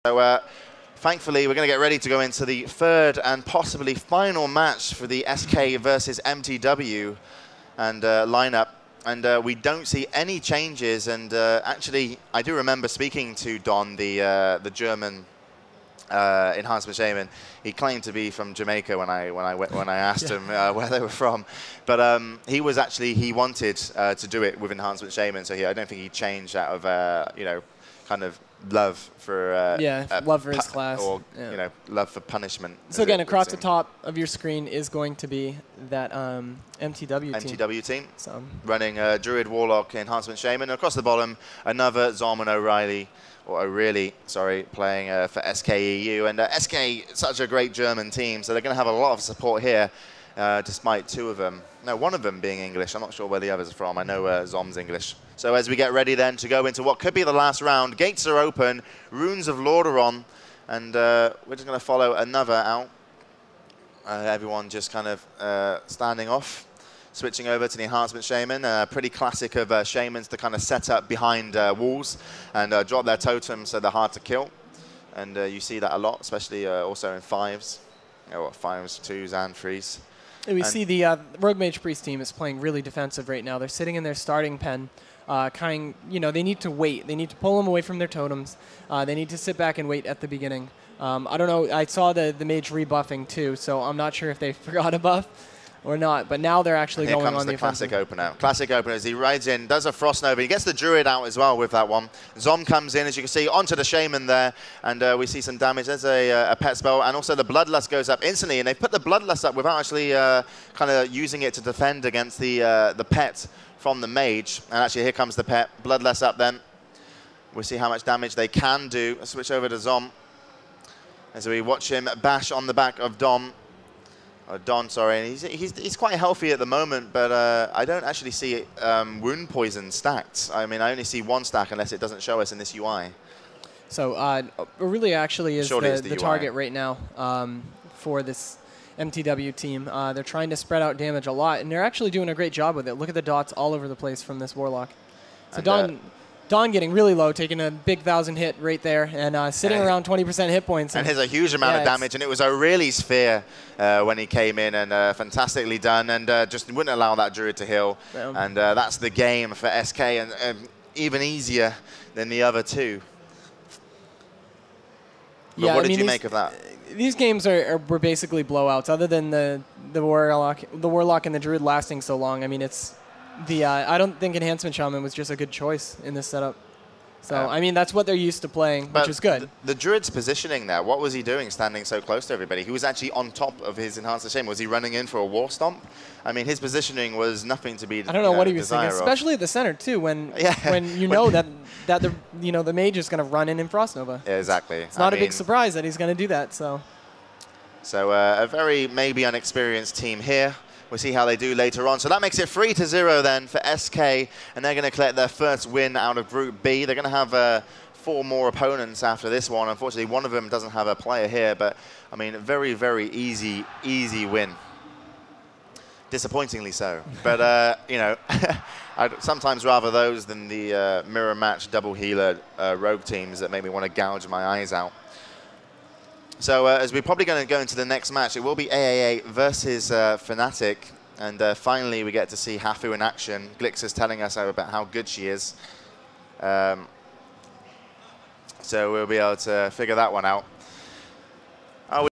So thankfully, we're going to get ready to go into the third and possibly final match for the SK versus mTw and lineup. And we don't see any changes. And actually, I do remember speaking to Don, the German enhancement shaman. He claimed to be from Jamaica when I asked him where they were from, but he wanted to do it with enhancement shaman. So I don't think he changed out of kind of love for love for his class, or love for punishment. So again, across the top of your screen is going to be that mTw team. So running Druid, Warlock, enhancement shaman. And across the bottom, another Zom and O'Reilly, sorry, playing for SKEU. And SK, such a great German team, so they're going to have a lot of support here, despite one of them being English. I'm not sure where the others are from. I know Zom's English. So as we get ready then to go into what could be the last round, gates are open, Runes of Lordaeron, and we're just going to follow another out. Everyone just kind of standing off. Switching over to the enhancement shaman, pretty classic of shamans to kind of set up behind walls and drop their totems so they're hard to kill. And you see that a lot, especially also in fives. Fives, twos, and threes. We see the Rogue Mage Priest team is playing really defensive right now. They're sitting in their starting pen. They need to wait. They need to pull them away from their totems. They need to sit back and wait at the beginning. I don't know. I saw the mage rebuffing too, so I'm not sure if they forgot a buff or not, but now they're actually going on the offensive. Classic opener. Classic opener as he rides in, does a Frost Nova. He gets the Druid out as well with that one. Zom comes in, as you can see, onto the Shaman there, and we see some damage. There's a pet spell, and also the Bloodlust goes up instantly, and they put the Bloodlust up without actually kind of using it to defend against the pet from the Mage. And actually, here comes the pet. Bloodlust up then. We'll see how much damage they can do. Let's switch over to Zom as we watch him bash on the back of Don, sorry. And he's quite healthy at the moment, but I don't actually see wound poison stacked. I mean, I only see one stack unless it doesn't show us in this UI. So really actually is the target right now for this mTw team. They're trying to spread out damage a lot, and they're actually doing a great job with it. Look at the dots all over the place from this Warlock. So Don getting really low, taking a big 1,000 hit right there, and sitting around 20% hit points. And has a huge amount of damage, and it was O'Reilly's fear when he came in, and fantastically done, and just wouldn't allow that Druid to heal. And that's the game for SK, and even easier than the other two. But what did you make of that? These games were basically blowouts, other than the Warlock and the Druid lasting so long. I mean, I don't think Enhancement Shaman was just a good choice in this setup. So, I mean, that's what they're used to playing, which is good. The Druid's positioning there, what was he doing standing so close to everybody? He was actually on top of his Enhancement Shaman. Was he running in for a War Stomp? I mean, his positioning was nothing to be I don't know what he was thinking, especially at the center, too, when you know that the Mage is going to run in Frost Nova. Yeah, exactly. It's not a big surprise that he's going to do that. So a very maybe unexperienced team here. We'll see how they do later on. So that makes it 3-0 then for SK, and they're going to collect their first win out of Group B. They're going to have 4 more opponents after this one. Unfortunately, one of them doesn't have a player here, but I mean, very, very easy win. Disappointingly so. But, I'd sometimes rather those than the mirror match double healer rogue teams that make me want to gouge my eyes out. So as we're probably going to go into the next match, it will be AAA versus Fnatic. And finally, we get to see Hafu in action. Glix is telling us about how good she is. So we'll be able to figure that one out.